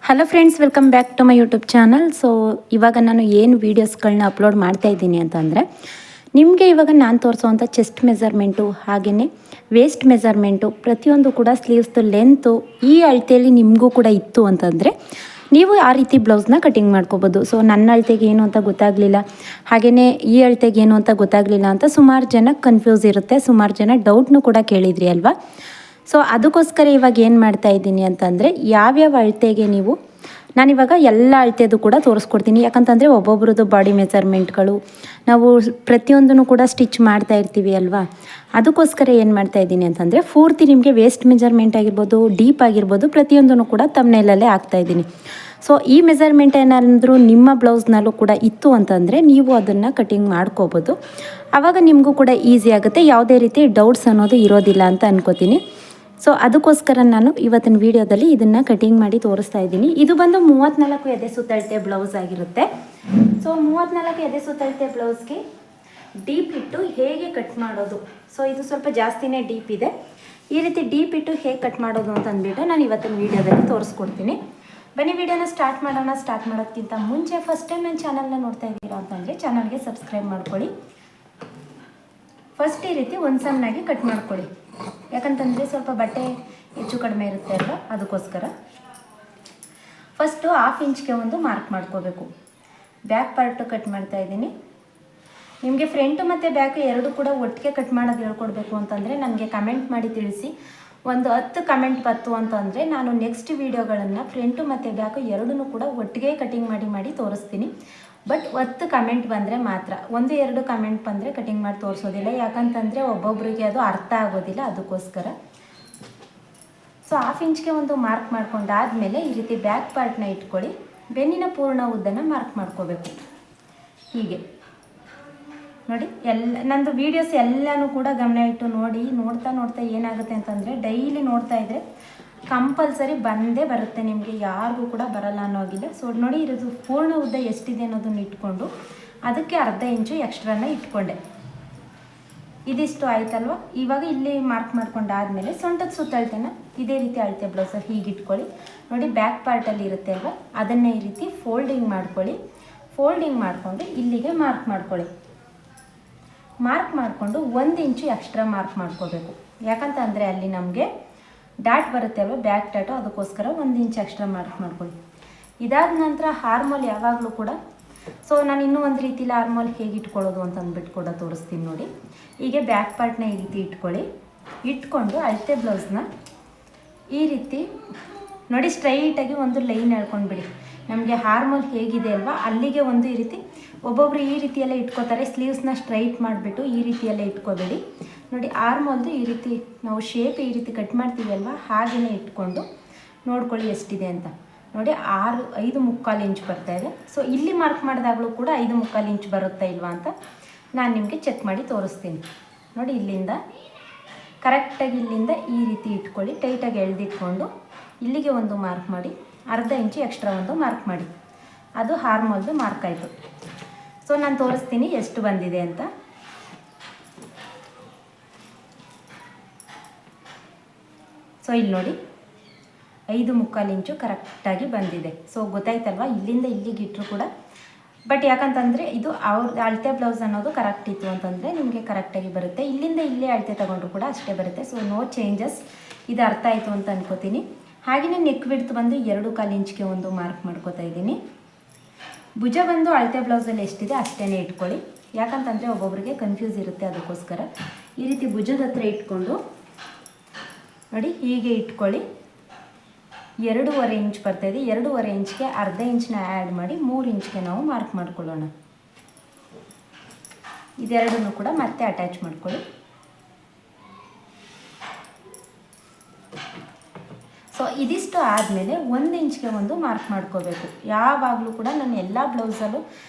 Hello friends, welcome back to my YouTube channel. So ಇವಾಗ ನಾನು ಏನು ವೀಡಿಯೋಸ್ಗಳನ್ನ ಅಪ್ಲೋಡ್ ಮಾಡ್ತಾ ಇದ್ದೀನಿ ಅಂತಂದರೆ, ನಿಮಗೆ ಇವಾಗ ನಾನು ತೋರಿಸೋವಂಥ ಚೆಸ್ಟ್ ಮೆಜರ್ಮೆಂಟು, ಹಾಗೆಯೇ ವೇಸ್ಟ್ ಮೆಜರ್ಮೆಂಟು, ಪ್ರತಿಯೊಂದು ಕೂಡ ಸ್ಲೀವ್ಸ್ದು ಲೆಂತು ಈ ಅಳತೆಯಲ್ಲಿ ನಿಮಗೂ ಕೂಡ ಇತ್ತು ಅಂತಂದರೆ ನೀವು ಆ ರೀತಿ ಬ್ಲೌಸ್ನ ಕಟಿಂಗ್ ಮಾಡ್ಕೋಬೋದು. ಸೊ ನನ್ನ ಅಳತೆಗೆ ಏನು ಅಂತ ಗೊತ್ತಾಗಲಿಲ್ಲ, ಹಾಗೆಯೇ ಈ ಅಳತೆಗೆ ಏನು ಅಂತ ಗೊತ್ತಾಗಲಿಲ್ಲ ಅಂತ ಸುಮಾರು ಜನ ಕನ್ಫ್ಯೂಸ್ ಇರುತ್ತೆ, ಸುಮಾರು ಜನ ಡೌಟ್ನು ಕೂಡ ಕೇಳಿದ್ರಿ ಅಲ್ವಾ. ಸೊ ಅದಕ್ಕೋಸ್ಕರ ಇವಾಗ ಏನು ಮಾಡ್ತಾ ಇದ್ದೀನಿ ಅಂತಂದರೆ, ಯಾವ್ಯಾವ ಅಳತೆಗೆ ನೀವು ನಾನಿವಾಗ ಎಲ್ಲ ಅಳತೆದು ಕೂಡ ತೋರಿಸ್ಕೊಡ್ತೀನಿ. ಯಾಕಂತಂದರೆ ಒಬ್ಬೊಬ್ರದ್ದು ಬಾಡಿ ಮೆಜರ್ಮೆಂಟ್ಗಳು ನಾವು ಪ್ರತಿಯೊಂದನ್ನು ಕೂಡ ಸ್ಟಿಚ್ ಮಾಡ್ತಾ ಇರ್ತೀವಿ ಅಲ್ವಾ. ಅದಕ್ಕೋಸ್ಕರ ಏನು ಮಾಡ್ತಾ ಇದ್ದೀನಿ ಅಂತಂದರೆ, ಪೂರ್ತಿ ನಿಮಗೆ ವೇಸ್ಟ್ ಮೆಜರ್ಮೆಂಟ್ ಆಗಿರ್ಬೋದು, ಡೀಪ್ ಆಗಿರ್ಬೋದು, ಪ್ರತಿಯೊಂದನ್ನು ಕೂಡ ತಮ್ನೇಲಲ್ಲೇ ಹಾಕ್ತಾಯಿದ್ದೀನಿ. ಸೊ ಈ ಮೆಜರ್ಮೆಂಟ್ ಏನಾದರೂ ನಿಮ್ಮ ಬ್ಲೌಸ್ನಲ್ಲೂ ಕೂಡ ಇತ್ತು ಅಂತಂದರೆ ನೀವು ಅದನ್ನು ಕಟಿಂಗ್ ಮಾಡ್ಕೋಬೋದು. ಆವಾಗ ನಿಮಗೂ ಕೂಡ ಈಸಿ ಆಗುತ್ತೆ, ಯಾವುದೇ ರೀತಿ ಡೌಟ್ಸ್ ಅನ್ನೋದು ಇರೋದಿಲ್ಲ ಅಂತ ಅನ್ಕೋತೀನಿ. ಸೊ ಅದಕ್ಕೋಸ್ಕರ ನಾನು ಇವತ್ತಿನ ವೀಡಿಯೋದಲ್ಲಿ ಇದನ್ನು ಕಟಿಂಗ್ ಮಾಡಿ ತೋರಿಸ್ತಾ ಇದ್ದೀನಿ. ಇದು ಬಂದು 34 ಎದೆ ಸುತ್ತಳತೆ ಬ್ಲೌಸ್ ಆಗಿರುತ್ತೆ. ಸೊ 34 ಎದೆ ಸುತ್ತಳತೆ ಬ್ಲೌಸ್ಗೆ ಡೀಪ್ ಇಟ್ಟು ಹೇಗೆ ಕಟ್ ಮಾಡೋದು, ಸೊ ಇದು ಸ್ವಲ್ಪ ಜಾಸ್ತಿನೇ ಡೀಪ್ ಇದೆ. ಈ ರೀತಿ ಡೀಪ್ ಇಟ್ಟು ಹೇಗೆ ಕಟ್ ಮಾಡೋದು ಅಂತ ಅಂದ್ಬಿಟ್ಟು ನಾನು ಇವತ್ತಿನ ವೀಡಿಯೋದಲ್ಲಿ ತೋರಿಸ್ಕೊಡ್ತೀನಿ. ಬನ್ನಿ ವಿಡಿಯೋನ ಸ್ಟಾರ್ಟ್ ಮಾಡೋಣ. ಸ್ಟಾರ್ಟ್ ಮಾಡೋದಕ್ಕಿಂತ ಮುಂಚೆ ಫಸ್ಟ್ ಟೈಮ್ ನನ್ನ ಚಾನಲ್ನ ನೋಡ್ತಾ ಇದ್ದೀರಾ ಅಂತಂದರೆ ಚಾನಲ್ಗೆ ಸಬ್ಸ್ಕ್ರೈಬ್ ಮಾಡ್ಕೊಳ್ಳಿ. ಫಸ್ಟ್ ಈ ರೀತಿ ಒಂದು ಸಣ್ಣಾಗಿ ಕಟ್ ಮಾಡ್ಕೊಳ್ಳಿ, ಯಾಕಂತಂದರೆ ಸ್ವಲ್ಪ ಬಟ್ಟೆ ಹೆಚ್ಚು ಕಡಿಮೆ ಇರುತ್ತೆ ಅಲ್ವಾ, ಅದಕ್ಕೋಸ್ಕರ. ಫಸ್ಟು 1/2 ಇಂಚ್ಗೆ ಒಂದು ಮಾರ್ಕ್ ಮಾಡ್ಕೋಬೇಕು. ಬ್ಯಾಕ್ ಪಾರ್ಟು ಕಟ್ ಮಾಡ್ತಾ ಇದ್ದೀನಿ. ನಿಮಗೆ ಫ್ರಂಟು ಮತ್ತು ಬ್ಯಾಕು ಎರಡು ಕೂಡ ಒಟ್ಟಿಗೆ ಕಟ್ ಮಾಡೋದು ಹೇಳ್ಕೊಡ್ಬೇಕು ಅಂತಂದರೆ ನನಗೆ ಕಮೆಂಟ್ ಮಾಡಿ ತಿಳಿಸಿ. ಒಂದು 10 ಕಮೆಂಟ್ ಬಂತು ಅಂತಂದರೆ ನಾನು ನೆಕ್ಸ್ಟ್ ವೀಡಿಯೋಗಳನ್ನು ಫ್ರಂಟು ಮತ್ತು ಬ್ಯಾಕು ಎರಡೂ ಕೂಡ ಒಟ್ಟಿಗೆ ಕಟಿಂಗ್ ಮಾಡಿ ತೋರಿಸ್ತೀನಿ. ಬಟ್ 10 ಕಮೆಂಟ್ ಬಂದರೆ ಮಾತ್ರ, 1-2 ಕಮೆಂಟ್ ಬಂದರೆ ಕಟಿಂಗ್ ಮಾಡಿ ತೋರಿಸೋದಿಲ್ಲ. ಯಾಕಂತಂದರೆ ಒಬ್ಬೊಬ್ಬರಿಗೆ ಅದು ಅರ್ಥ ಆಗೋದಿಲ್ಲ, ಅದಕ್ಕೋಸ್ಕರ. ಸೊ 1/2 ಇಂಚ್ಗೆ ಒಂದು ಮಾರ್ಕ್ ಮಾಡ್ಕೊಂಡಾದಮೇಲೆ ಈ ರೀತಿ ಬ್ಯಾಕ್ ಪಾರ್ಟ್ನ ಇಟ್ಕೊಳ್ಳಿ. ಬೆನ್ನಿನ ಪೂರ್ಣ ಉದ್ದನ ಮಾರ್ಕ್ ಮಾಡ್ಕೋಬೇಕು. ಹೀಗೆ ನೋಡಿ, ನಂದು ವೀಡಿಯೋಸ್ ಎಲ್ಲನೂ ಕೂಡ ಗಮನ ಇಟ್ಟು ನೋಡಿ. ನೋಡ್ತಾ ಏನಾಗುತ್ತೆ ಅಂತಂದರೆ, ಡೈಲಿ ನೋಡ್ತಾ ಇದ್ದರೆ ಕಂಪಲ್ಸರಿ ಬಂದೇ ಬರುತ್ತೆ, ನಿಮಗೆ ಯಾರಿಗೂ ಕೂಡ ಬರಲ್ಲ ಅನ್ನೋಗಿಲ್ಲ. ಸೊ ನೋಡಿ, ಇರೋದು ಪೂರ್ಣ ಉದ್ದ ಎಷ್ಟಿದೆ ಅನ್ನೋದನ್ನ ಇಟ್ಕೊಂಡು ಅದಕ್ಕೆ 1/2 ಇಂಚು ಎಕ್ಸ್ಟ್ರಾನ ಇಟ್ಕೊಂಡೆ. ಇದಿಷ್ಟು ಆಯ್ತಲ್ವ. ಇವಾಗ ಇಲ್ಲಿ ಮಾರ್ಕ್ ಮಾಡ್ಕೊಂಡಾದಮೇಲೆ ಸೊಂಟದ ಸುತ್ತಳತೆನ ಇದೇ ರೀತಿ ಅಳತೆ ಬ್ಲೌಸ್ ಹೀಗೆ ಇಟ್ಕೊಳ್ಳಿ. ನೋಡಿ, ಬ್ಯಾಕ್ ಪಾರ್ಟಲ್ಲಿ ಇರುತ್ತೆ ಅಲ್ವ, ಅದನ್ನೇ ಈ ರೀತಿ ಫೋಲ್ಡಿಂಗ್ ಮಾಡ್ಕೊಳ್ಳಿ. ಫೋಲ್ಡಿಂಗ್ ಮಾಡಿಕೊಂಡು ಇಲ್ಲಿಗೆ ಮಾರ್ಕ್ ಮಾಡ್ಕೊಳ್ಳಿ. ಮಾರ್ಕ್ ಮಾಡಿಕೊಂಡು 1 ಇಂಚು ಎಕ್ಸ್ಟ್ರಾ ಮಾರ್ಕ್ ಮಾಡ್ಕೋಬೇಕು. ಯಾಕಂತ ಅಂದರೆ ಅಲ್ಲಿ ನಮಗೆ ಡಾಟ್ ಬರುತ್ತೆ ಅಲ್ವ, ಬ್ಯಾಕ್ ಡಾಟು, ಅದಕ್ಕೋಸ್ಕರ 1 ಇಂಚ್ ಎಕ್ಸ್ಟ್ರಾ ಮಾರ್ಕ್ ಮಾಡ್ಕೊಳ್ಳಿ. ಇದಾದ ನಂತರ ಹಾರ್ಮೋಲ್ ಯಾವಾಗಲೂ ಕೂಡ, ಸೊ ನಾನು ಇನ್ನೂ ಒಂದು ರೀತಿಲಿ ಹಾರ್ಮೋಲ್ ಹೇಗೆ ಇಟ್ಕೊಳ್ಳೋದು ಅಂತ ಅಂದ್ಬಿಟ್ಟು ಕೂಡ ತೋರಿಸ್ತೀನಿ ನೋಡಿ. ಹೀಗೆ ಬ್ಯಾಕ್ ಪಾರ್ಟ್ನ ಈ ರೀತಿ ಇಟ್ಕೊಳ್ಳಿ. ಇಟ್ಕೊಂಡು ಅಳತೆ ಬ್ಲೌಸ್ನ ಈ ರೀತಿ ನೋಡಿ ಸ್ಟ್ರೈಟಾಗಿ ಒಂದು ಲೈನ್ ಎಳ್ಕೊಂಡ್ಬಿಡಿ. ನಮಗೆ ಹಾರ್ಮೋಲ್ ಹೇಗಿದೆ ಅಲ್ವಾ, ಅಲ್ಲಿಗೆ ಒಂದು ಈ ರೀತಿ. ಒಬ್ಬೊಬ್ರು ಈ ರೀತಿಯೆಲ್ಲ ಇಟ್ಕೋತಾರೆ, ಸ್ಲೀವ್ಸ್ನ ಸ್ಟ್ರೈಟ್ ಮಾಡಿಬಿಟ್ಟು ಈ ರೀತಿಯೆಲ್ಲ ಇಟ್ಕೋಬೇಡಿ. ನೋಡಿ, ಆರ್ಮೋಲ್ದು ಈ ರೀತಿ ನಾವು ಶೇಪ್ ಈ ರೀತಿ ಕಟ್ ಮಾಡ್ತೀವಿ ಅಲ್ವಾ, ಹಾಗೆಯೇ ಇಟ್ಕೊಂಡು ನೋಡ್ಕೊಳ್ಳಿ ಎಷ್ಟಿದೆ ಅಂತ. ನೋಡಿ, 5.25 ಇಂಚ್ ಬರ್ತಾಯಿದೆ. ಸೊ ಇಲ್ಲಿ ಮಾರ್ಕ್ ಮಾಡಿದಾಗಲೂ ಕೂಡ 5.25 ಇಂಚ್ ಬರುತ್ತಾ ಇಲ್ವಾ ಅಂತ ನಾನು ನಿಮಗೆ ಚೆಕ್ ಮಾಡಿ ತೋರಿಸ್ತೀನಿ. ನೋಡಿ, ಇಲ್ಲಿಂದ ಕರೆಕ್ಟಾಗಿ ಇಲ್ಲಿಂದ ಈ ರೀತಿ ಇಟ್ಕೊಳ್ಳಿ, ಟೈಟಾಗಿ ಎಳೆದಿಟ್ಕೊಂಡು ಇಲ್ಲಿಗೆ ಒಂದು ಮಾರ್ಕ್ ಮಾಡಿ, 1/2 ಇಂಚು ಎಕ್ಸ್ಟ್ರಾ ಒಂದು ಮಾರ್ಕ್ ಮಾಡಿ. ಅದು ಹಾರ್ಮೋಲ್ದು ಮಾರ್ಕ್ ಆಯಿತು. ಸೊ ನಾನು ತೋರಿಸ್ತೀನಿ ಎಷ್ಟು ಬಂದಿದೆ ಅಂತ. ಸೊ ಇಲ್ಲಿ ನೋಡಿ, 5.25 ಇಂಚು ಕರೆಕ್ಟಾಗಿ ಬಂದಿದೆ. ಸೊ ಗೊತ್ತಾಯ್ತಲ್ವ, ಇಲ್ಲಿಂದ ಇಲ್ಲಿಗೆ ಇಟ್ಟರು ಕೂಡ. ಬಟ್ ಯಾಕಂತಂದರೆ ಇದು ಅವ್ರ ಅಳತೆ ಬ್ಲೌಸ್ ಅನ್ನೋದು ಕರೆಕ್ಟ್ ಇತ್ತು ಅಂತಂದರೆ ನಿಮಗೆ ಕರೆಕ್ಟಾಗಿ ಬರುತ್ತೆ. ಇಲ್ಲಿಂದ ಇಲ್ಲೇ ಅಳತೆ ತೊಗೊಂಡ್ರು ಕೂಡ ಅಷ್ಟೇ ಬರುತ್ತೆ. So no changes. ಇದು ಅರ್ಥ ಆಯಿತು ಅಂತ ಅನ್ಕೋತೀನಿ. ಹಾಗೆಯೇ ನೆಕ್ ವಿಡ್ತ್ ಬಂದು 2.25 ಇಂಚ್ಗೆ ಒಂದು ಮಾರ್ಕ್ ಮಾಡ್ಕೋತಾ ಇದ್ದೀನಿ. ಭುಜ ಬಂದು ಅಳತೆ ಬ್ಲೌಸಲ್ಲಿ ಎಷ್ಟಿದೆ ಅಷ್ಟೇ ಇಟ್ಕೊಳ್ಳಿ. ಯಾಕಂತಂದರೆ ಒಬ್ಬೊಬ್ಬರಿಗೆ ಕನ್ಫ್ಯೂಸ್ ಇರುತ್ತೆ, ಅದಕ್ಕೋಸ್ಕರ ಈ ರೀತಿ ಭುಜದ ಹತ್ರ ಇಟ್ಕೊಂಡು ನೋಡಿ ಹೀಗೆ ಇಟ್ಕೊಳ್ಳಿ. 2.25 ಇಂಚ್ ಬರ್ತಾಯಿದೆ. 2.25 ಇಂಚ್ಗೆ 1/2 ಇಂಚನ್ನ ಆ್ಯಡ್ ಮಾಡಿ 3 ಇಂಚ್ಗೆ ನಾವು ಮಾರ್ಕ್ ಮಾಡ್ಕೊಳ್ಳೋಣ. ಇದೆರಡನ್ನೂ ಕೂಡ ಮತ್ತೆ ಅಟ್ಯಾಚ್ ಮಾಡ್ಕೊಳ್ಳಿ. ಸೊ ಇದಿಷ್ಟು ಆದಮೇಲೆ 1 ಇಂಚ್ಗೆ ಒಂದು ಮಾರ್ಕ್ ಮಾಡ್ಕೋಬೇಕು. ಯಾವಾಗಲೂ ಕೂಡ ನಾನು ಎಲ್ಲ ಬ್ಲೌಸಲ್ಲೂ,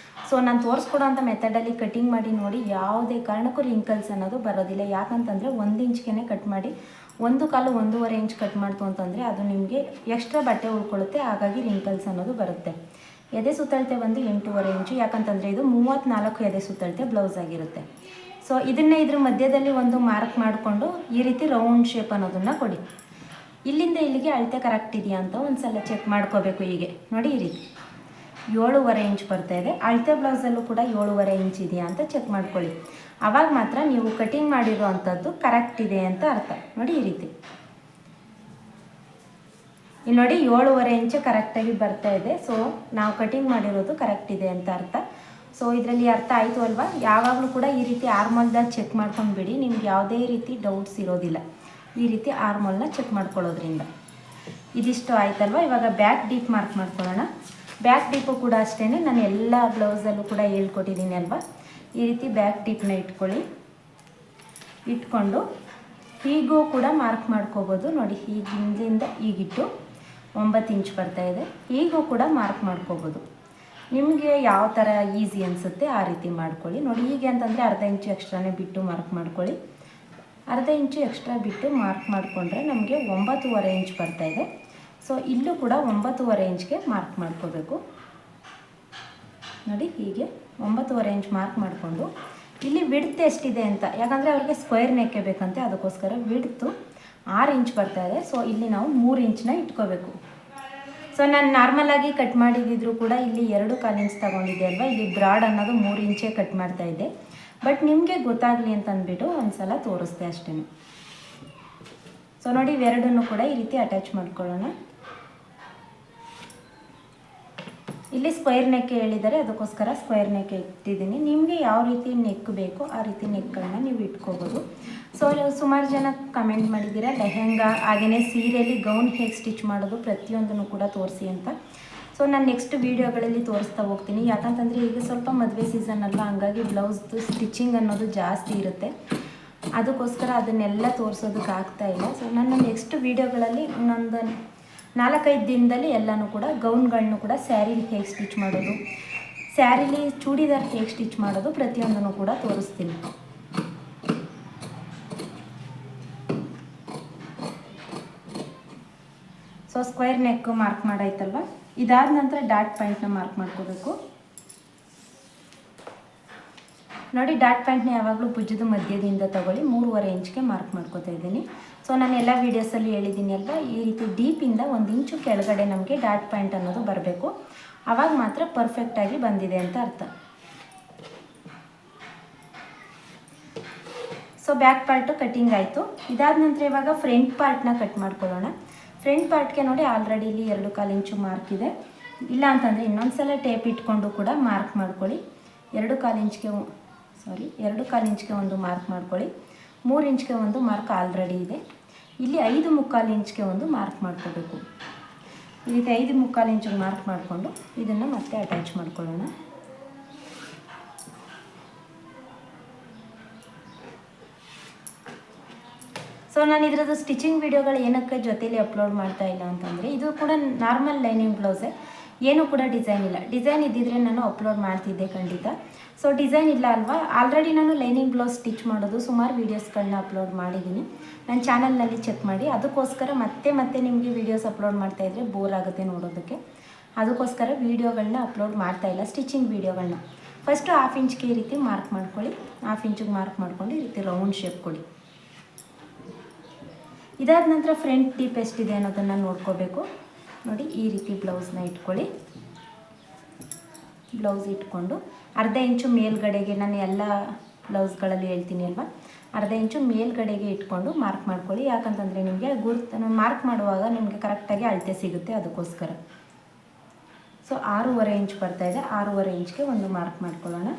ಸೊ ನಾನು ತೋರಿಸ್ಕೊಡೋಂಥ ಮೆಥಡಲ್ಲಿ ಕಟಿಂಗ್ ಮಾಡಿ ನೋಡಿ, ಯಾವುದೇ ಕಾರಣಕ್ಕೂ ರಿಂಕಲ್ಸ್ ಅನ್ನೋದು ಬರೋದಿಲ್ಲ. ಯಾಕಂತಂದರೆ 1 ಇಂಚ್ಗೆ ಕಟ್ ಮಾಡಿ 1.25 ಇಂಚ್ ಕಟ್ ಮಾಡ್ತು ಅಂತಂದರೆ ಅದು ನಿಮಗೆ ಎಕ್ಸ್ಟ್ರಾ ಬಟ್ಟೆ ಉಳ್ಕೊಳ್ಳುತ್ತೆ, ಹಾಗಾಗಿ ರಿಂಕಲ್ಸ್ ಅನ್ನೋದು ಬರುತ್ತೆ. ಎದೆ ಸುತ್ತಳತೆ ಬಂದು 8.25 ಇಂಚು, ಯಾಕಂತಂದರೆ ಇದು 34 ಎದೆ ಸುತ್ತಳತೆ ಬ್ಲೌಸ್ ಆಗಿರುತ್ತೆ. ಸೊ ಇದನ್ನೇ ಇದ್ರ ಮಧ್ಯದಲ್ಲಿ ಒಂದು ಮಾರ್ಕ್ ಮಾಡಿಕೊಂಡು ಈ ರೀತಿ ರೌಂಡ್ ಶೇಪ್ ಅನ್ನೋದನ್ನು ಕೊಡಿ. ಇಲ್ಲಿಂದ ಇಲ್ಲಿಗೆ ಅಳತೆ ಕರೆಕ್ಟ್ ಇದೆಯಾ ಅಂತ ಒಂದು ಸಲ ಚೆಕ್ ಮಾಡ್ಕೋಬೇಕು. ಹೀಗೆ ನೋಡಿ, ಈ ರೀತಿ 7.5 ಇಂಚ್ ಬರ್ತಾ ಇದೆ. ಅಳತೆ ಬ್ಲೌಸಲ್ಲೂ ಕೂಡ 7.5 ಇಂಚ್ ಇದೆಯಾ ಅಂತ ಚೆಕ್ ಮಾಡ್ಕೊಳ್ಳಿ. ಆವಾಗ ಮಾತ್ರ ನೀವು ಕಟಿಂಗ್ ಮಾಡಿರೋ ಅಂಥದ್ದು ಕರೆಕ್ಟ್ ಇದೆ ಅಂತ ಅರ್ಥ. ನೋಡಿ, ಈ ರೀತಿ ಇಲ್ಲಿ ನೋಡಿ 7.5 ಇಂಚ್ ಕರೆಕ್ಟಾಗಿ ಬರ್ತಾ ಇದೆ. ಸೊ ನಾವು ಕಟಿಂಗ್ ಮಾಡಿರೋದು ಕರೆಕ್ಟ್ ಇದೆ ಅಂತ ಅರ್ಥ. ಸೊ ಇದರಲ್ಲಿ ಅರ್ಥ ಆಯಿತು ಅಲ್ವಾ? ಯಾವಾಗಲೂ ಕೂಡ ಈ ರೀತಿ ಆರ್ಮೋಲ್ದಾಗ ಚೆಕ್ ಮಾಡ್ಕೊಂಡ್ಬಿಡಿ, ನಿಮ್ಗೆ ಯಾವುದೇ ರೀತಿ ಡೌಟ್ಸ್ ಇರೋದಿಲ್ಲ. ಈ ರೀತಿ ಆರ್ಮೋಲ್ನ ಚೆಕ್ ಮಾಡ್ಕೊಳ್ಳೋದ್ರಿಂದ. ಇದಿಷ್ಟು ಆಯ್ತಲ್ವ? ಇವಾಗ ಬ್ಯಾಕ್ ಡೀಪ್ ಮಾರ್ಕ್ ಮಾಡ್ಕೊಳ್ಳೋಣ. ಬ್ಯಾಕ್ ಡೀಪು ಕೂಡ ಅಷ್ಟೇ, ನಾನು ಎಲ್ಲ ಬ್ಲೌಸಲ್ಲೂ ಕೂಡ ಹೇಳ್ಕೊಟ್ಟಿದ್ದೀನಿ ಅಲ್ವಾ? ಈ ರೀತಿ ಬ್ಯಾಕ್ ಡೀಪ್ನ ಇಟ್ಕೊಂಡು ಹೀಗೂ ಕೂಡ ಮಾರ್ಕ್ ಮಾಡ್ಕೋಬೋದು. ನೋಡಿ, ಹೀಗಿಂದ ಈಗಿಟ್ಟು 9 ಇಂಚ್ ಬರ್ತಾ ಇದೆ. ಹೀಗೂ ಕೂಡ ಮಾರ್ಕ್ ಮಾಡ್ಕೋಬೋದು. ನಿಮಗೆ ಯಾವ ಥರ ಈಸಿ ಅನಿಸುತ್ತೆ ಆ ರೀತಿ ಮಾಡ್ಕೊಳ್ಳಿ. ನೋಡಿ, ಹೀಗೆ ಅಂತಂದರೆ ಅರ್ಧ ಇಂಚು ಎಕ್ಸ್ಟ್ರಾನೇ ಬಿಟ್ಟು ಮಾರ್ಕ್ ಮಾಡ್ಕೊಳ್ಳಿ. ಅರ್ಧ ಇಂಚು ಎಕ್ಸ್ಟ್ರಾ ಬಿಟ್ಟು ಮಾರ್ಕ್ ಮಾಡಿಕೊಂಡ್ರೆ ನಮಗೆ 9.5 ಇಂಚ್ ಬರ್ತಾ ಇದೆ. ಸೊ ಇಲ್ಲೂ ಕೂಡ 9.5 ಇಂಚ್ಗೆ ಮಾರ್ಕ್ ಮಾಡ್ಕೋಬೇಕು. ನೋಡಿ, ಹೀಗೆ 9.5 ಇಂಚ್ ಮಾರ್ಕ್ ಮಾಡಿಕೊಂಡು ಇಲ್ಲಿ ವಿಡ್ತ್ ಎಷ್ಟಿದೆ ಅಂತ, ಯಾಕಂದರೆ ಅವ್ರಿಗೆ ಸ್ಕ್ವೇರ್ ನೆಕ್ಕೆ ಬೇಕಂತೆ, ಅದಕ್ಕೋಸ್ಕರ ವಿಡ್ತು 6 ಇಂಚ್ ಬರ್ತಾ ಇದೆ. ಸೊ ಇಲ್ಲಿ ನಾವು 3 ಇಂಚನ್ನ ಇಟ್ಕೋಬೇಕು. ಸೊ ನಾನು ನಾರ್ಮಲಾಗಿ ಕಟ್ ಮಾಡಿದ್ದಿದ್ರು ಕೂಡ ಇಲ್ಲಿ 2.25 ಇಂಚ್ ತೊಗೊಂಡಿದ್ದೆ ಅಲ್ವಾ? ಇಲ್ಲಿ ಬ್ರಾಡ್ ಅನ್ನೋದು 3 ಇಂಚೇ ಕಟ್ ಮಾಡ್ತಾ ಇದ್ದೆ. ಬಟ್ ನಿಮಗೆ ಗೊತ್ತಾಗಲಿ ಅಂತ ಅಂದ್ಬಿಟ್ಟು ಒಂದು ಸಲ ತೋರಿಸ್ದೆ ಅಷ್ಟೇ. ಸೊ ನೋಡಿ, ಇವೆರಡನ್ನು ಕೂಡ ಈ ರೀತಿ ಅಟ್ಯಾಚ್ ಮಾಡ್ಕೊಳ್ಳೋಣ. ಇಲ್ಲಿ ಸ್ಕ್ವೇರ್ ನೆಕ್ ಹೇಳಿದ್ದಾರೆ, ಅದಕ್ಕೋಸ್ಕರ ಸ್ಕ್ವೇರ್ ನೆಕ್ ಇಟ್ಟಿದ್ದೀನಿ. ನಿಮಗೆ ಯಾವ ರೀತಿ ನೆಕ್ ಬೇಕೋ ಆ ರೀತಿ ನೆಕ್ಗಳನ್ನ ನೀವು ಇಟ್ಕೋಬೋದು. ಸೊ ಸುಮಾರು ಜನ ಕಮೆಂಟ್ ಮಾಡಿದ್ದೀರಾ ಲೆಹೆಂಗಾ ಹಾಗೆಯೇ ಸೀರೆಯಲ್ಲಿ ಗೌನ್ ಹೇಗೆ ಸ್ಟಿಚ್ ಮಾಡೋದು ಪ್ರತಿಯೊಂದನ್ನು ಕೂಡ ತೋರಿಸಿ ಅಂತ. ಸೊ ನಾನು ನೆಕ್ಸ್ಟ್ ವೀಡಿಯೋಗಳಲ್ಲಿ ತೋರಿಸ್ತಾ ಹೋಗ್ತೀನಿ. ಯಾಕಂತಂದರೆ ಈಗ ಸ್ವಲ್ಪ ಮದುವೆ ಸೀಸನ್ ಅಲ್ಲ, ಹಂಗಾಗಿ ಬ್ಲೌಸ್ದು ಸ್ಟಿಚಿಂಗ್ ಅನ್ನೋದು ಜಾಸ್ತಿ ಇರುತ್ತೆ. ಅದಕ್ಕೋಸ್ಕರ ಅದನ್ನೆಲ್ಲ ತೋರಿಸೋದಕ್ಕೆ ಆಗ್ತಾಯಿಲ್ಲ. ಸೊ ನನ್ನ ನೆಕ್ಸ್ಟ್ ವೀಡಿಯೋಗಳಲ್ಲಿ ಇನ್ನೊಂದು 4-5 ದಿನದಲ್ಲಿ ಎಲ್ಲನೂ ಕೂಡ ಗೌನ್ಗಳನ್ನೂ ಕೂಡ ಸ್ಯಾರಿಲಿ ಹೇಗೆ ಸ್ಟಿಚ್ ಮಾಡೋದು, ಸ್ಯಾರಿಲಿ ಚೂಡಿದಾರ್ ಹೇಗೆ ಸ್ಟಿಚ್ ಮಾಡೋದು ಪ್ರತಿಯೊಂದನ್ನು ಕೂಡ ತೋರಿಸ್ತೀನಿ. ಸೊ ಸ್ಕ್ವೇರ್ ನೆಕ್ ಮಾರ್ಕ್ ಮಾಡಾಯ್ತಲ್ವ? ಇದಾದ ನಂತರ ಡಾಟ್ ಪಾಯಿಂಟ್ನ ಮಾರ್ಕ್ ಮಾಡ್ಕೋಬೇಕು. ನೋಡಿ, ಡಾಟ್ ಪ್ಯಾಂಟ್ನ ಯಾವಾಗಲೂ ಭುಜದ ಮಧ್ಯದಿಂದ ತಗೊಳ್ಳಿ. 3.5 ಇಂಚ್ಗೆ ಮಾರ್ಕ್ ಮಾಡ್ಕೋತಾ ಇದ್ದೀನಿ. ಸೊ ನಾನು ಎಲ್ಲ ವೀಡಿಯೋಸಲ್ಲಿ ಹೇಳಿದ್ದೀನಿ ಅಲ್ವಾ, ಈ ರೀತಿ ಡೀಪಿಂದ 1 ಇಂಚು ಕೆಳಗಡೆ ನಮಗೆ ಡಾಟ್ ಪಾಯಿಂಟ್ ಅನ್ನೋದು ಬರಬೇಕು. ಆವಾಗ ಮಾತ್ರ ಪರ್ಫೆಕ್ಟಾಗಿ ಬಂದಿದೆ ಅಂತ ಅರ್ಥ. ಸೊ ಬ್ಯಾಕ್ ಪಾರ್ಟು ಕಟ್ಟಿಂಗ್ ಆಯಿತು. ಇದಾದ ನಂತರ ಇವಾಗ ಫ್ರಂಟ್ ಪಾರ್ಟ್ನ ಕಟ್ ಮಾಡ್ಕೊಳ್ಳೋಣ. ಫ್ರಂಟ್ ಪಾರ್ಟ್ಗೆ ನೋಡಿ, ಆಲ್ರೆಡಿ ಇಲ್ಲಿ 2.25 ಇಂಚು ಮಾರ್ಕ್ ಇದೆ. ಇಲ್ಲ ಅಂತಂದರೆ ಇನ್ನೊಂದು ಸಲ ಟೇಪ್ ಇಟ್ಕೊಂಡು ಕೂಡ ಮಾರ್ಕ್ ಮಾಡ್ಕೊಳ್ಳಿ. 2.25 ಇಂಚ್ಗೆ ಒಂದು ಮಾರ್ಕ್ ಮಾಡ್ಕೊಳ್ಳಿ. 3 ಇಂಚ್ಗೆ ಒಂದು ಮಾರ್ಕ್ ಆಲ್ರೆಡಿ ಇದೆ. ಇಲ್ಲಿ 5.25 ಇಂಚ್ಗೆ ಒಂದು ಮಾರ್ಕ್ ಮಾಡ್ಕೋಬೇಕು. ಈ ರೀತಿ 5.25 ಇಂಚಿಗೆ ಮಾರ್ಕ್ ಮಾಡಿಕೊಂಡು ಇದನ್ನು ಮತ್ತೆ ಅಟ್ಯಾಚ್ ಮಾಡ್ಕೊಳ್ಳೋಣ. ಸೊ ನಾನು ಇದರದ್ದು ಸ್ಟಿಚಿಂಗ್ ವಿಡಿಯೋಗಳು ಏನಕ್ಕೆ ಜೊತೆಲಿ ಅಪ್ಲೋಡ್ ಮಾಡ್ತಾ ಇಲ್ಲ ಅಂತಂದರೆ, ಇದು ಕೂಡ ನಾರ್ಮಲ್ ಲೈನಿಂಗ್ ಬ್ಲೌಸೇ, ಏನೂ ಕೂಡ ಡಿಸೈನ್ ಇಲ್ಲ. ಡಿಸೈನ್ ಇದ್ದಿದ್ರೆ ನಾನು ಅಪ್ಲೋಡ್ ಮಾಡ್ತಿದ್ದೆ ಖಂಡಿತ. ಸೊ ಡಿಸೈನ್ ಇಲ್ಲ ಅಲ್ವಾ? ಆಲ್ರೆಡಿ ನಾನು ಲೈನಿಂಗ್ ಬ್ಲೌಸ್ ಸ್ಟಿಚ್ ಮಾಡೋದು ಸುಮಾರು ವೀಡಿಯೋಸ್ಗಳನ್ನ ಅಪ್ಲೋಡ್ ಮಾಡಿದ್ದೀನಿ ನನ್ನ ಚಾನಲ್ನಲ್ಲಿ, ಚೆಕ್ ಮಾಡಿ. ಅದಕ್ಕೋಸ್ಕರ ಮತ್ತೆ ನಿಮಗೆ ವೀಡಿಯೋಸ್ ಅಪ್ಲೋಡ್ ಮಾಡ್ತಾಯಿದ್ರೆ ಬೋರ್ ಆಗುತ್ತೆ ನೋಡೋದಕ್ಕೆ. ಅದಕ್ಕೋಸ್ಕರ ವೀಡಿಯೋಗಳನ್ನ ಅಪ್ಲೋಡ್ ಮಾಡ್ತಾಯಿಲ್ಲ, ಸ್ಟಿಚಿಂಗ್ ವೀಡಿಯೋಗಳನ್ನ. ಫಸ್ಟು 1/2 ಇಂಚ್ಗೆ ಈ ರೀತಿ ಮಾರ್ಕ್ ಮಾಡ್ಕೊಳ್ಳಿ. 1/2 ಇಂಚಿಗೆ ಮಾರ್ಕ್ ಮಾಡ್ಕೊಂಡು ಈ ರೀತಿ ರೌಂಡ್ ಶೇಪ್ ಕೊಡಿ. ಇದಾದ ನಂತರ ಫ್ರಂಟ್ ಡೀಪ್ ಎಷ್ಟಿದೆ ಅನ್ನೋದನ್ನು ನೋಡ್ಕೋಬೇಕು. ನೋಡಿ, ಈ ರೀತಿ ಬ್ಲೌಸ್ನ ಇಟ್ಕೊಳ್ಳಿ. ಬ್ಲೌಸ್ ಇಟ್ಕೊಂಡು 1/2 ಇಂಚು ಮೇಲ್ಗಡೆಗೆ, ನಾನು ಎಲ್ಲ ಬ್ಲೌಸ್ಗಳಲ್ಲಿ ಹೇಳ್ತೀನಿ ಅಲ್ವಾ, 1/2 ಇಂಚು ಮೇಲ್ಗಡೆಗೆ ಇಟ್ಕೊಂಡು ಮಾರ್ಕ್ ಮಾಡ್ಕೊಳ್ಳಿ. ಯಾಕಂತಂದರೆ ನಿಮಗೆ ಮಾರ್ಕ್ ಮಾಡುವಾಗ ನಿಮಗೆ ಕರೆಕ್ಟಾಗಿ ಅಳತೆ ಸಿಗುತ್ತೆ, ಅದಕ್ಕೋಸ್ಕರ. ಸೊ 6.25 ಇಂಚ್ ಬರ್ತಾಯಿದೆ. 6.25 ಇಂಚ್ಗೆ ಒಂದು ಮಾರ್ಕ್ ಮಾಡ್ಕೊಳ್ಳೋಣ.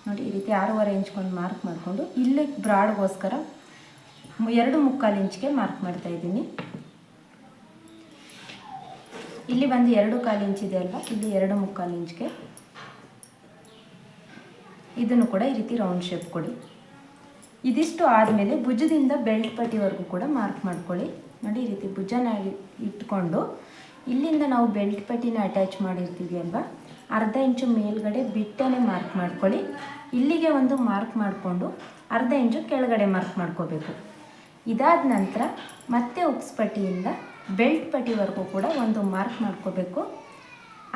ನೋಡಿ, ಈ ರೀತಿ 6.25 ಇಂಚ್ಗೊಂದು ಮಾರ್ಕ್ ಮಾಡಿಕೊಂಡು ಇಲ್ಲಿ ಬ್ರಾಡ್ಗೋಸ್ಕರ 2.25 ಇಂಚ್ಗೆ ಮಾರ್ಕ್ ಮಾಡ್ತಾಯಿದ್ದೀನಿ. ಇಲ್ಲಿ ಬಂದು 2.25 ಇಂಚ್ ಇದೆ ಅಲ್ವಾ, ಇಲ್ಲಿ 2.25 ಇಂಚ್ಗೆ ಇದನ್ನು ಕೂಡ ಈ ರೀತಿ ರೌಂಡ್ ಶೇಪ್ ಕೊಡಿ. ಇದಿಷ್ಟು ಆದಮೇಲೆ ಭುಜದಿಂದ ಬೆಲ್ಟ್ ಪಟ್ಟಿವರೆಗೂ ಕೂಡ ಮಾರ್ಕ್ ಮಾಡ್ಕೊಳ್ಳಿ. ನೋಡಿ, ಈ ರೀತಿ ಭುಜನ ಇಟ್ಕೊಂಡು ಇಲ್ಲಿಂದ ನಾವು ಬೆಲ್ಟ್ ಪಟ್ಟಿನ ಅಟ್ಯಾಚ್ ಮಾಡಿರ್ತೀವಿ ಅಲ್ವಾ, 1/2 ಇಂಚು ಮೇಲ್ಗಡೆ ಬಿಟ್ಟೇ ಮಾರ್ಕ್ ಮಾಡ್ಕೊಳ್ಳಿ. ಇಲ್ಲಿಗೆ ಒಂದು ಮಾರ್ಕ್ ಮಾಡಿಕೊಂಡು 1/2 ಇಂಚು ಕೆಳಗಡೆ ಮಾರ್ಕ್ ಮಾಡ್ಕೋಬೇಕು. ಇದಾದ ನಂತರ ಮತ್ತೆ ಉಕ್ಸ್ ಪಟ್ಟಿಯಿಂದ ಬೆಲ್ಟ್ ಪಟ್ಟಿವರೆಗೂ ಕೂಡ ಒಂದು ಮಾರ್ಕ್ ಮಾಡ್ಕೋಬೇಕು.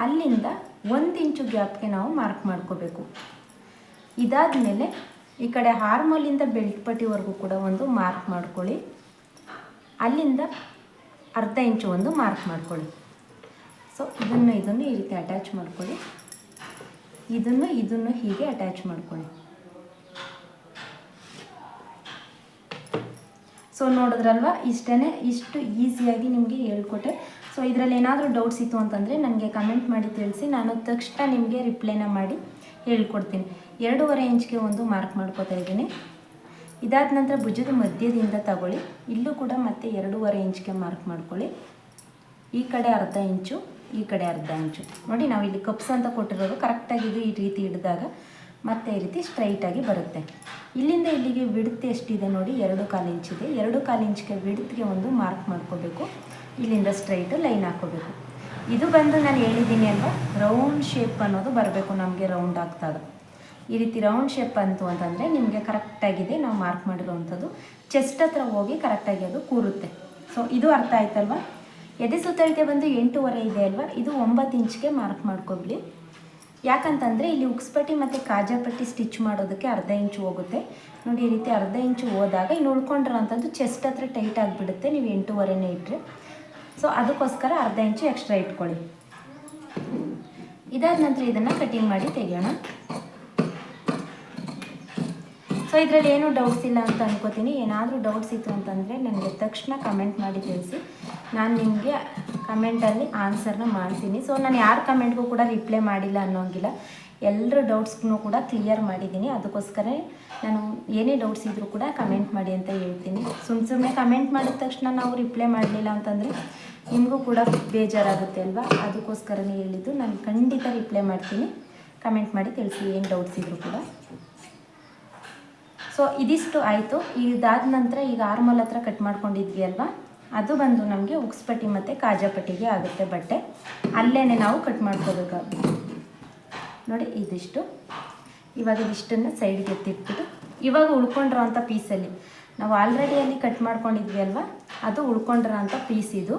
ಅಲ್ಲಿಂದ 1 ಇಂಚು ಗ್ಯಾಪ್ಗೆ ನಾವು ಮಾರ್ಕ್ ಮಾಡ್ಕೋಬೇಕು. ಇದಾದ ಮೇಲೆ ಈ ಕಡೆ ಆರ್ಮೋಲಿಂದ ಬೆಲ್ಟ್ ಪಟ್ಟಿವರೆಗೂ ಕೂಡ ಒಂದು ಮಾರ್ಕ್ ಮಾಡ್ಕೊಳ್ಳಿ. ಅಲ್ಲಿಂದ ಅರ್ಧ ಇಂಚು ಒಂದು ಮಾರ್ಕ್ ಮಾಡ್ಕೊಳ್ಳಿ. ಸೊ ಇದನ್ನು ಈ ರೀತಿ ಅಟ್ಯಾಚ್ ಮಾಡ್ಕೊಳ್ಳಿ. ಇದನ್ನು ಹೀಗೆ ಅಟ್ಯಾಚ್ ಮಾಡ್ಕೊಳ್ಳಿ. ಸೊ ನೋಡಿದ್ರಲ್ವ, ಇಷ್ಟು ಈಸಿಯಾಗಿ ನಿಮಗೆ ಹೇಳ್ಕೊಟ್ಟೆ. ಸೊ ಇದರಲ್ಲಿ ಏನಾದರೂ ಡೌಟ್ಸ್ ಇತ್ತು ಅಂತಂದರೆ ನನಗೆ ಕಮೆಂಟ್ ಮಾಡಿ ತಿಳಿಸಿ, ನಾನು ತಕ್ಷಣ ನಿಮಗೆ ರಿಪ್ಲೈನ ಮಾಡಿ ಹೇಳ್ಕೊಡ್ತೀನಿ. 2.5 ಇಂಚ್ಗೆ ಒಂದು ಮಾರ್ಕ್ ಮಾಡ್ಕೋತಾ ಇದ್ದೀನಿ. ಇದಾದ ನಂತರ ಭುಜದ ಮಧ್ಯದಿಂದ ತಗೊಳ್ಳಿ. ಇಲ್ಲೂ ಕೂಡ ಮತ್ತೆ 2.5 ಇಂಚ್ಗೆ ಮಾರ್ಕ್ ಮಾಡ್ಕೊಳ್ಳಿ. ಈ ಕಡೆ ಅರ್ಧ ಇಂಚು, ಈ ಕಡೆ ಅರ್ಧ ಇಂಚು. ನೋಡಿ, ನಾವು ಇಲ್ಲಿ ಕಪ್ಸ್ ಅಂತ ಕೊಟ್ಟಿರೋದು ಕರೆಕ್ಟಾಗಿ ಇದು ಈ ರೀತಿ ಹಿಡಿದಾಗ ಮತ್ತೆ ಈ ರೀತಿ ಸ್ಟ್ರೈಟಾಗಿ ಬರುತ್ತೆ. ಇಲ್ಲಿಂದ ಇಲ್ಲಿಗೆ ವಿಡ್ತ್ ಎಷ್ಟಿದೆ ನೋಡಿ, 2.25 ಇಂಚಿದೆ. 2.25 ಇಂಚ್ಗೆ ವಿಡ್ತ್ಗೆ ಒಂದು ಮಾರ್ಕ್ ಮಾಡ್ಕೋಬೇಕು. ಇಲ್ಲಿಂದ ಸ್ಟ್ರೈಟು ಲೈನ್ ಹಾಕೋಬೇಕು. ಇದು ಬಂದು ನಾನು ಹೇಳಿದ್ದೀನಿ ಅಲ್ವಾ, ರೌಂಡ್ ಶೇಪ್ ಅನ್ನೋದು ಬರಬೇಕು ನಮಗೆ ರೌಂಡ್ ಆಗ್ತಾಗ. ಈ ರೀತಿ ರೌಂಡ್ ಶೇಪ್ ಅಂತು ಅಂತಂದರೆ ನಿಮಗೆ ಕರೆಕ್ಟಾಗಿದೆ ನಾವು ಮಾರ್ಕ್ ಮಾಡಿರೋವಂಥದ್ದು. ಚೆಸ್ಟ್ ಹತ್ರ ಹೋಗಿ ಕರೆಕ್ಟಾಗಿ ಅದು ಕೂರುತ್ತೆ. ಸೊ ಇದು ಅರ್ಥ ಆಯ್ತಲ್ವ. ಎದೆ ಸುತ್ತಳತೆ ಬಂದು 8.5 ಇದೆ ಅಲ್ವಾ, ಇದು 9 ಇಂಚ್ಗೆ ಮಾರ್ಕ್ ಮಾಡ್ಕೊಬಿಡಿ. ಯಾಕಂತಂದರೆ ಇಲ್ಲಿ ಉಕ್ಸ್ಪಟ್ಟಿ ಮತ್ತು ಕಾಜಾಪಟ್ಟಿ ಸ್ಟಿಚ್ ಮಾಡೋದಕ್ಕೆ ಅರ್ಧ ಇಂಚು ಹೋಗುತ್ತೆ ನೋಡಿ. ಈ ರೀತಿ ಅರ್ಧ ಇಂಚು ಹೋದಾಗ ಇನ್ನು ಉಳ್ಕೊಂಡಿರೋಂಥದ್ದು ಚೆಸ್ಟ್ ಹತ್ರ ಟೈಟ್ ಆಗಿಬಿಡುತ್ತೆ, ನೀವು 8.5ನೇ ಇಟ್ಟರೆ. ಸೊ ಅದಕ್ಕೋಸ್ಕರ ಅರ್ಧ ಇಂಚು ಎಕ್ಸ್ಟ್ರಾ ಇಟ್ಕೊಳ್ಳಿ. ಇದಾದ ನಂತರ ಇದನ್ನು ಕಟಿಂಗ್ ಮಾಡಿ ತೆಗೆಯೋಣ. ಸೊ ಇದರಲ್ಲಿ ಏನೂ ಡೌಟ್ಸ್ ಇಲ್ಲ ಅಂತ ಅನ್ಕೋತೀನಿ. ಏನಾದರೂ ಡೌಟ್ಸ್ ಇತ್ತು ಅಂತಂದರೆ ನನಗೆ ತಕ್ಷಣ ಕಮೆಂಟ್ ಮಾಡಿ ತಿಳಿಸಿ, ನಾನು ನಿಮಗೆ ಕಮೆಂಟಲ್ಲಿ ಆನ್ಸರ್ನ ಮಾಡ್ತೀನಿ. ಸೊ ನಾನು ಯಾರ ಕಮೆಂಟ್ಗೂ ಕೂಡ ರಿಪ್ಲೈ ಮಾಡಿಲ್ಲ ಅನ್ನೋಂಗಿಲ್ಲ, ಎಲ್ಲರ ಡೌಟ್ಸ್ಗೂ ಕೂಡ ಕ್ಲಿಯರ್ ಮಾಡಿದ್ದೀನಿ. ಅದಕ್ಕೋಸ್ಕರ ನಾನು ಏನೇ ಡೌಟ್ಸ್ ಇದ್ದರೂ ಕೂಡ ಕಮೆಂಟ್ ಮಾಡಿ ಅಂತ ಹೇಳ್ತೀನಿ. ಸುಮ್ಮನೆ ಕಮೆಂಟ್ ಮಾಡಿದ ತಕ್ಷಣ ನಾವು ರಿಪ್ಲೈ ಮಾಡಲಿಲ್ಲ ಅಂತಂದರೆ ನಿಮಗೂ ಕೂಡ ಬೇಜಾರಾಗುತ್ತೆ ಅಲ್ವಾ. ಅದಕ್ಕೋಸ್ಕರನೇ ಹೇಳಿದ್ದು, ನಾನು ಖಂಡಿತ ರಿಪ್ಲೈ ಮಾಡ್ತೀನಿ. ಕಮೆಂಟ್ ಮಾಡಿ ತಿಳಿಸಿ ಏನು ಡೌಟ್ಸ್ ಇದ್ದರೂ ಕೂಡ. ಸೊ ಇದಿಷ್ಟು ಆಯಿತು. ಇದಾದ ನಂತರ ಈಗ ಆರ್ಮಲ್ ಹತ್ರ ಕಟ್ ಮಾಡ್ಕೊಂಡಿದ್ವಿ ಅಲ್ವಾ, ಅದು ಬಂದು ನಮಗೆ ಉಕ್ಸ್ಪಟ್ಟಿ ಮತ್ತು ಕಾಜಾಪಟ್ಟಿಗೆ ಆಗುತ್ತೆ ಬಟ್ಟೆ. ಅಲ್ಲೇ ನಾವು ಕಟ್ ಮಾಡ್ಕೋಬೇಕಾಗುತ್ತೆ ನೋಡಿ. ಇದಿಷ್ಟು ಇವಾಗ ಇದಿಷ್ಟನ್ನು ಸೈಡ್ಗೆ ಎತ್ತಿಟ್ಬಿಟ್ಟು, ಇವಾಗ ಉಳ್ಕೊಂಡಿರೋ ಅಂಥ ಪೀಸಲ್ಲಿ ನಾವು ಆಲ್ರೆಡಿ ಅಲ್ಲಿ ಕಟ್ ಮಾಡ್ಕೊಂಡಿದ್ವಿ ಅಲ್ವಾ, ಅದು ಉಳ್ಕೊಂಡಿರೋ ಅಂಥ ಪೀಸ್ ಇದು.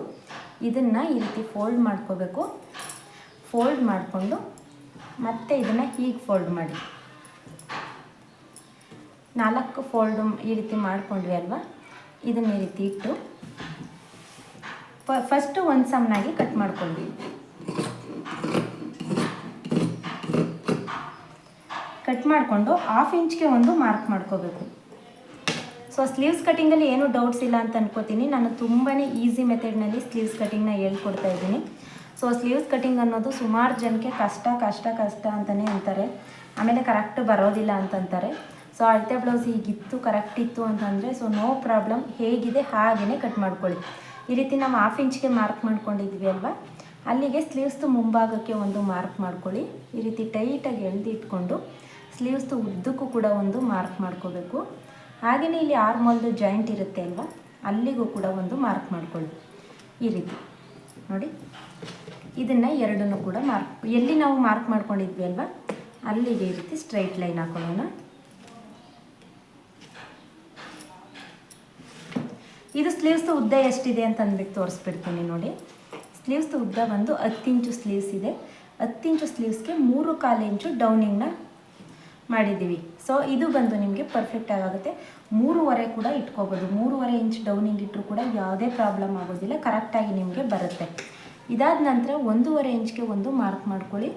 ಇದನ್ನು ಈ ರೀತಿ ಫೋಲ್ಡ್ ಮಾಡ್ಕೋಬೇಕು. ಫೋಲ್ಡ್ ಮಾಡಿಕೊಂಡು ಮತ್ತೆ ಇದನ್ನು ಹೀಗೆ ಫೋಲ್ಡ್ ಮಾಡಿ 4 ಫೋಲ್ಡು ಈ ರೀತಿ ಮಾಡ್ಕೊಂಡ್ವಿ ಅಲ್ವಾ, ಇದನ್ನ ಈ ರೀತಿ ಇಟ್ಟು ಫಸ್ಟು ಒಂದು ಸಮನಾಗಿ ಕಟ್ ಮಾಡ್ಕೊಂಡ್ವಿ. ಕಟ್ ಮಾಡಿಕೊಂಡು 1/2 ಇಂಚ್ಗೆ ಒಂದು ಮಾರ್ಕ್ ಮಾಡ್ಕೋಬೇಕು. ಸೊ ಸ್ಲೀವ್ಸ್ ಕಟ್ಟಿಂಗಲ್ಲಿ ಏನೂ ಡೌಟ್ಸ್ ಇಲ್ಲ ಅಂತ ಅನ್ಕೋತೀನಿ. ನಾನು ತುಂಬಾ ಈಸಿ ಮೆಥಡ್ನಲ್ಲಿ ಸ್ಲೀವ್ಸ್ ಕಟ್ಟಿಂಗ್ನ ಹೇಳ್ಕೊಡ್ತಾ ಇದ್ದೀನಿ. ಸೊ ಸ್ಲೀವ್ಸ್ ಕಟ್ಟಿಂಗ್ ಅನ್ನೋದು ಸುಮಾರು ಜನಕ್ಕೆ ಕಷ್ಟ ಅಂತಲೇ ಅಂತಾರೆ. ಆಮೇಲೆ ಕರೆಕ್ಟ್ ಬರೋದಿಲ್ಲ ಅಂತಂತಾರೆ. ಸೊ ಅಳತೆ ಬ್ಲೌಸ್ ಹೀಗಿತ್ತು, ಕರೆಕ್ಟ್ ಇತ್ತು ಅಂತಂದರೆ ಸೊ ನೋ ಪ್ರಾಬ್ಲಮ್, ಹೇಗಿದೆ ಹಾಗೆಯೇ ಕಟ್ ಮಾಡ್ಕೊಳ್ಳಿ. ಈ ರೀತಿ ನಾವು 1/2 ಇಂಚ್ಗೆ ಮಾರ್ಕ್ ಮಾಡ್ಕೊಂಡಿದ್ವಿ ಅಲ್ವಾ, ಅಲ್ಲಿಗೆ ಸ್ಲೀವ್ಸ್ದು ಮುಂಭಾಗಕ್ಕೆ ಒಂದು ಮಾರ್ಕ್ ಮಾಡ್ಕೊಳ್ಳಿ. ಈ ರೀತಿ ಟೈಟಾಗಿ ಎಳ್ದು ಇಟ್ಕೊಂಡು ಸ್ಲೀವ್ಸ್ದು ಉದ್ದಕ್ಕೂ ಕೂಡ ಒಂದು ಮಾರ್ಕ್ ಮಾಡ್ಕೋಬೇಕು. ಹಾಗೆಯೇ ಇಲ್ಲಿ ಆರ್ಮೋಲ್ದು ಜಾಯಿಂಟ್ ಇರುತ್ತೆ ಅಲ್ವಾ, ಅಲ್ಲಿಗೂ ಕೂಡ ಒಂದು ಮಾರ್ಕ್ ಮಾಡ್ಕೊಳ್ಳಿ. ಈ ರೀತಿ ನೋಡಿ, ಇದನ್ನು ಎರಡನ್ನೂ ಕೂಡ ಎಲ್ಲಿ ನಾವು ಮಾರ್ಕ್ ಮಾಡ್ಕೊಂಡಿದ್ವಿ ಅಲ್ವಾ, ಅಲ್ಲಿಗೆ ಈ ರೀತಿ ಸ್ಟ್ರೈಟ್ ಲೈನ್ ಹಾಕೊಳ್ಳೋಣ. ಇದು ಸ್ಲೀವ್ಸ್ದು ಉದ್ದ ಎಷ್ಟಿದೆ ಅಂತ ಅಂದ್ಬಿಟ್ಟು ತೋರಿಸ್ಬಿಡ್ತೀನಿ ನೋಡಿ. ಸ್ಲೀವ್ಸ್ದು ಉದ್ದ ಬಂದು 10 ಇಂಚು ಸ್ಲೀವ್ಸ್ ಇದೆ. 10 ಇಂಚು ಸ್ಲೀವ್ಸ್ಗೆ 3/4 ಇಂಚು ಡೌನಿಂಗ್ನ ಮಾಡಿದ್ದೀವಿ. ಸೊ ಇದು ಬಂದು ನಿಮಗೆ ಪರ್ಫೆಕ್ಟಾಗಿ ಆಗುತ್ತೆ. 3.5 ಕೂಡ ಇಟ್ಕೋಬೋದು. 3.5 ಇಂಚ್ ಡೌನಿಂಗ್ ಇಟ್ಟರು ಕೂಡ ಯಾವುದೇ ಪ್ರಾಬ್ಲಮ್ ಆಗೋದಿಲ್ಲ, ಕರೆಕ್ಟಾಗಿ ನಿಮಗೆ ಬರುತ್ತೆ. ಇದಾದ ನಂತರ 1.5 ಇಂಚ್ಗೆ ಒಂದು ಮಾರ್ಕ್ ಮಾಡ್ಕೊಳ್ಳಿ.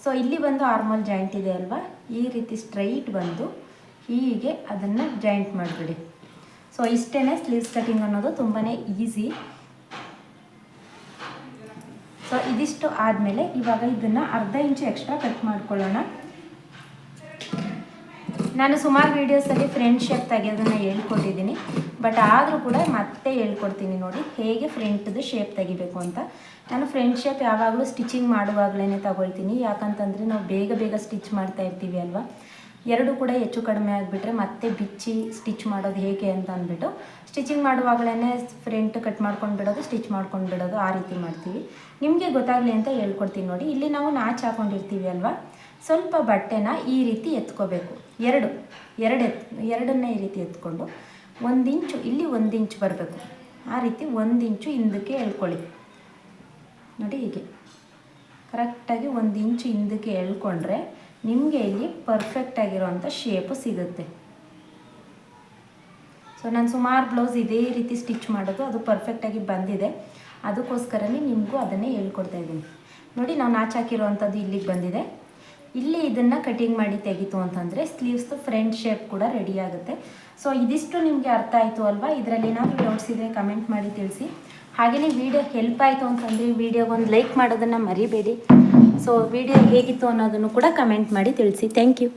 ಸೊ ಇಲ್ಲಿ ಬಂದು ಆರ್ಮಲ್ ಜಾಯಿಂಟ್ ಇದೆ ಅಲ್ವಾ, ಈ ರೀತಿ ಸ್ಟ್ರೈಟ್ ಬಂದು ಹೀಗೆ ಅದನ್ನು ಜಾಯಿಂಟ್ ಮಾಡಿಬಿಡಿ. ಸೊ ಇಷ್ಟೇ ಸ್ಲೀವ್ಸ್ ಕಟಿಂಗ್ ಅನ್ನೋದು ತುಂಬಾ ಈಸಿ. ಸೊ ಇದಿಷ್ಟು ಆದಮೇಲೆ ಇವಾಗ ಇದನ್ನು ಅರ್ಧ ಇಂಚು ಎಕ್ಸ್ಟ್ರಾ ಕಟ್ ಮಾಡ್ಕೊಳ್ಳೋಣ. ನಾನು ಸುಮಾರು ವೀಡಿಯೋಸಲ್ಲಿ ಫ್ರಂಟ್ ಶೇಪ್ ತೆಗೆಯೋದನ್ನು ಹೇಳ್ಕೊಟ್ಟಿದ್ದೀನಿ, ಬಟ್ ಆದರೂ ಕೂಡ ಮತ್ತೆ ಹೇಳ್ಕೊಡ್ತೀನಿ ನೋಡಿ ಹೇಗೆ ಫ್ರಂಟ್ದು ಶೇಪ್ ತೆಗಿಬೇಕು ಅಂತ. ನಾನು ಫ್ರಂಟ್ ಶೇಪ್ ಯಾವಾಗಲೂ ಸ್ಟಿಚಿಂಗ್ ಮಾಡುವಾಗಲೇ ತಗೊಳ್ತೀನಿ. ಯಾಕಂತಂದರೆ ನಾವು ಬೇಗ ಸ್ಟಿಚ್ ಮಾಡ್ತಾ ಇರ್ತೀವಿ ಅಲ್ವಾ, ಎರಡು ಕೂಡ ಹೆಚ್ಚು ಕಡಿಮೆ ಆಗಿಬಿಟ್ರೆ ಮತ್ತೆ ಬಿಚ್ಚಿ ಸ್ಟಿಚ್ ಮಾಡೋದು ಹೇಗೆ ಅಂತ ಅಂದ್ಬಿಟ್ಟು ಸ್ಟಿಚಿಂಗ್ ಮಾಡುವಾಗಲೇ ಫ್ರಂಟ್ ಕಟ್ ಮಾಡ್ಕೊಂಡು ಬಿಡೋದು, ಸ್ಟಿಚ್ ಮಾಡ್ಕೊಂಡು ಬಿಡೋದು, ಆ ರೀತಿ ಮಾಡ್ತೀವಿ. ನಿಮಗೆ ಗೊತ್ತಾಗಲಿ ಅಂತ ಹೇಳ್ಕೊಡ್ತೀನಿ ನೋಡಿ. ಇಲ್ಲಿ ನಾವು ನಾಚ್ ಹಾಕೊಂಡಿರ್ತೀವಿ ಅಲ್ವಾ, ಸ್ವಲ್ಪ ಬಟ್ಟೆನ ಈ ರೀತಿ ಎತ್ಕೋಬೇಕು. ಎರಡನ್ನ ಈ ರೀತಿ ಎತ್ಕೊಂಡು 1 ಇಂಚು ಇಲ್ಲಿ 1 ಇಂಚು ಬರಬೇಕು. ಆ ರೀತಿ 1 ಇಂಚು ಹಿಂದಕ್ಕೆ ಎಳ್ಕೊಳ್ಳಿ ನೋಡಿ. ಹೀಗೆ ಕರೆಕ್ಟಾಗಿ 1 ಇಂಚು ಹಿಂದಕ್ಕೆ ಎಳ್ಕೊಂಡ್ರೆ ನಿಮಗೆ ಇಲ್ಲಿ ಪರ್ಫೆಕ್ಟಾಗಿರೋವಂಥ ಶೇಪು ಸಿಗುತ್ತೆ. ಸೊ ನಾನು ಸುಮಾರು ಬ್ಲೌಸ್ ಇದೇ ರೀತಿ ಸ್ಟಿಚ್ ಮಾಡೋದು, ಅದು ಪರ್ಫೆಕ್ಟಾಗಿ ಬಂದಿದೆ. ಅದಕ್ಕೋಸ್ಕರನೇ ನಿಮಗೂ ಅದನ್ನೇ ಹೇಳ್ಕೊಡ್ತಾ ಇದ್ದೀನಿ. ನೋಡಿ, ನಾವು ನಾಚಾಕಿರೋವಂಥದ್ದು ಇಲ್ಲಿಗೆ ಬಂದಿದೆ. ಇಲ್ಲಿ ಇದನ್ನು ಕಟಿಂಗ್ ಮಾಡಿ ತೆಗಿತು ಅಂತಂದರೆ ಸ್ಲೀವ್ಸ್ದು ಫ್ರಂಟ್ ಶೇಪ್ ಕೂಡ ರೆಡಿ ಆಗುತ್ತೆ. ಸೊ ಇದಿಷ್ಟು ನಿಮಗೆ ಅರ್ಥ ಆಯಿತು ಅಲ್ವಾ? ಇದರಲ್ಲಿ ಏನಾದರೂ ಡೌಟ್ಸ್ ಇದ್ದರೆ ಕಮೆಂಟ್ ಮಾಡಿ ತಿಳಿಸಿ. ಹಾಗೆಯೇ ವಿಡಿಯೋ ಹೆಲ್ಪ್ ಆಯಿತು ಅಂತಂದರೆ ವಿಡಿಯೋಗೊಂದು ಲೈಕ್ ಮಾಡೋದನ್ನು ಮರಿಬೇಡಿ. ಸೊ ವಿಡಿಯೋ ಹೇಗಿತ್ತು ಅನ್ನೋದನ್ನು ಕೂಡ ಕಮೆಂಟ್ ಮಾಡಿ ತಿಳಿಸಿ. Thank you.